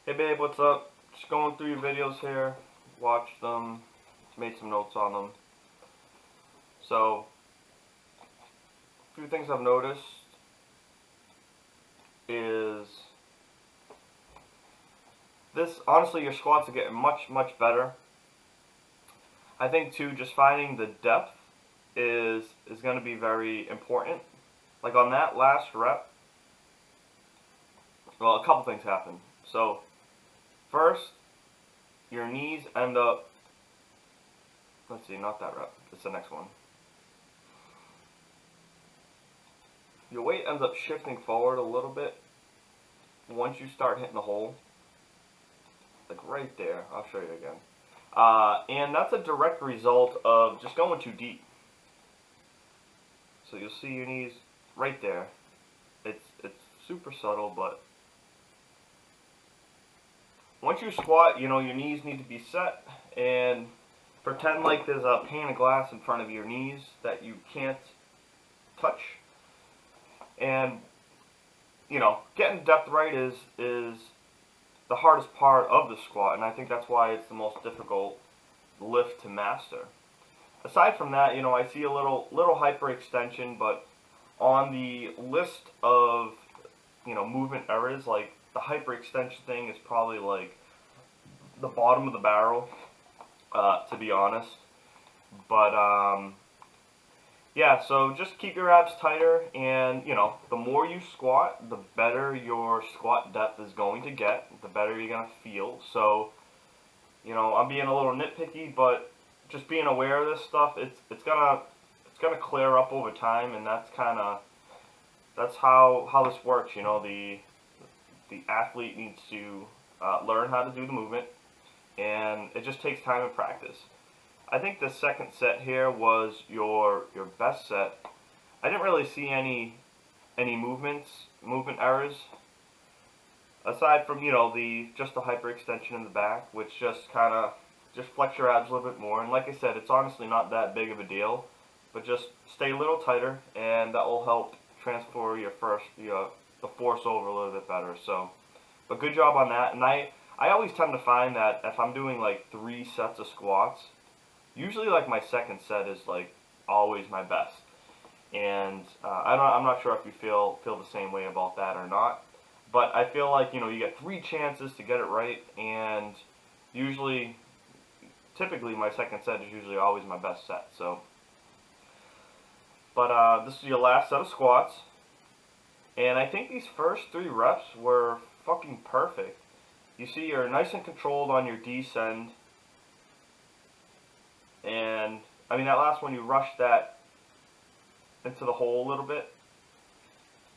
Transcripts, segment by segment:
Hey babe, what's up? Just going through your videos here, watched them, made some notes on them. So, a few things I've noticed is this, honestly, your squats are getting much better. I think too, just finding the depth is going to be very important. Like on that last rep, well, a couple things happen. So, first, your knees end up, let's see, not that rep, it's the next one. Your weight ends up shifting forward a little bit once you start hitting the hole. Like right there, I'll show you again. And that's a direct result of just going too deep. So you'll see your knees right there. It's super subtle, but once you squat, you know, your knees need to be set, and pretend like there's a pane of glass in front of your knees that you can't touch. And you know, getting depth right is the hardest part of the squat, and I think that's why it's the most difficult lift to master. Aside from that, you know, I see a little hyperextension, but on the list of, you know, movement errors, like the hyperextension thing is probably like the bottom of the barrel, to be honest. But yeah, so just keep your abs tighter, and you know, the more you squat, the better your squat depth is going to get, the better you're gonna feel. So, you know, I'm being a little nitpicky, but just being aware of this stuff, it's gonna clear up over time, and that's how this works. You know, the athlete needs to learn how to do the movement, and it just takes time and practice. I think the second set here was your best set. I didn't really see any movement errors aside from, you know, just the hyperextension in the back, which just kind of just flex your abs a little bit more. And like I said, it's honestly not that big of a deal, but just stay a little tighter, and that will help transfer the force over a little bit better. So, but good job on that. And I always tend to find that if I'm doing like 3 sets of squats, usually like my second set is like always my best. And I'm not sure if you feel the same way about that or not, but I feel like, you know, you get 3 chances to get it right, and typically my second set is usually always my best set. So, but this is your last set of squats, and I think these first 3 reps were fucking perfect. You see, you're nice and controlled on your descend, and I mean, that last one, you rushed that into the hole a little bit.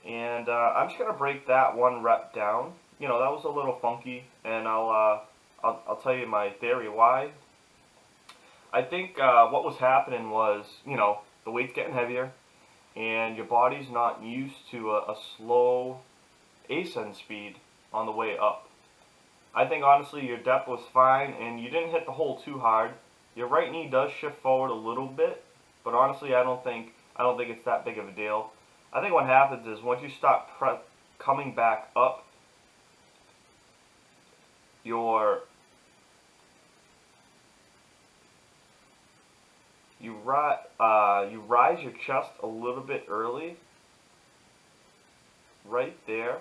And I'm just gonna break that 1 rep down. You know, that was a little funky, and I'll tell you my theory why. I think what was happening was, you know, the weight's getting heavier, and your body's not used to a slow ascend speed on the way up. I think honestly your depth was fine, and you didn't hit the hole too hard. Your right knee does shift forward a little bit, but honestly I don't think it's that big of a deal. I think what happens is once you stop coming back up, you rise your chest a little bit early, right there.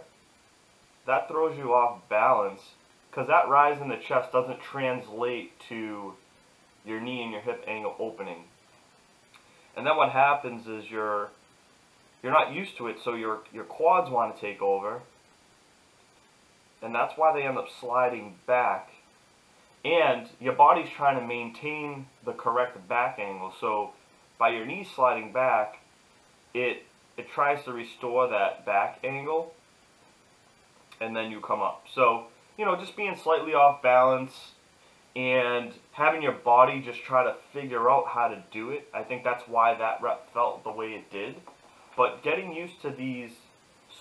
That throws you off balance, because that rise in the chest doesn't translate to your knee and your hip angle opening. And then what happens is you're not used to it, so your quads want to take over, and that's why they end up sliding back. And your body's trying to maintain the correct back angle, so by your knees sliding back, it tries to restore that back angle, and then you come up. So, you know, just being slightly off balance and having your body just try to figure out how to do it, I think that's why that rep felt the way it did. But getting used to these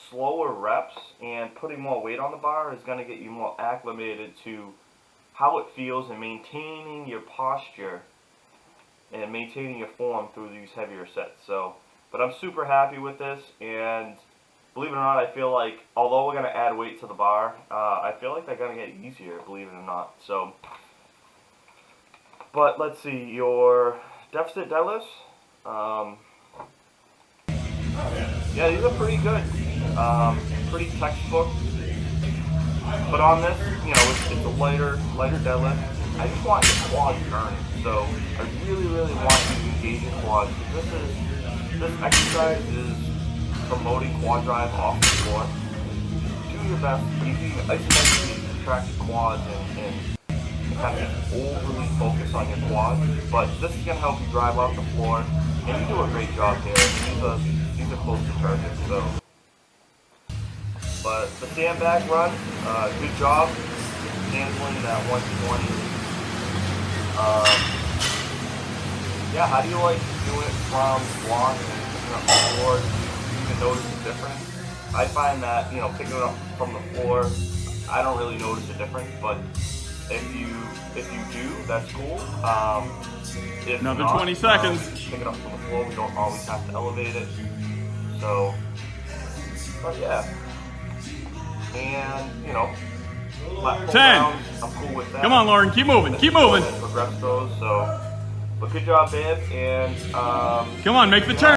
slower reps and putting more weight on the bar is going to get you more acclimated to how it feels, and maintaining your posture and maintaining your form through these heavier sets. So, but I'm super happy with this, and believe it or not, I feel like, although we're going to add weight to the bar, I feel like they're going to get easier, believe it or not. So, but let's see, your deficit deadlifts, yeah, these are pretty good, pretty textbook. But on this, you know, it's a lighter deadlift. I just want your quads turning, so I really want you to engage your quads. This exercise is promoting quad drive off the floor. Do your best. You can isometrically contract your quads and kind of overly focus on your quads, but this is going to help you drive off the floor, and you do a great job here. These are close to perfect, so. But the sandbag run, good job handling that 120. Yeah, how do you like doing it from block and picking up the floor? Do you even notice the difference? I find that, you know, picking it up from the floor, I don't really notice a difference, but if you do, that's cool. If Another not, 20 seconds. Pick it up from the floor, we don't always have to elevate it. So, but yeah. And, you know, 10. rounds, I'm cool with that. Come on, Lauren, keep moving, keep moving. And progress those, so, but good job, babe, and Come on, make the turn.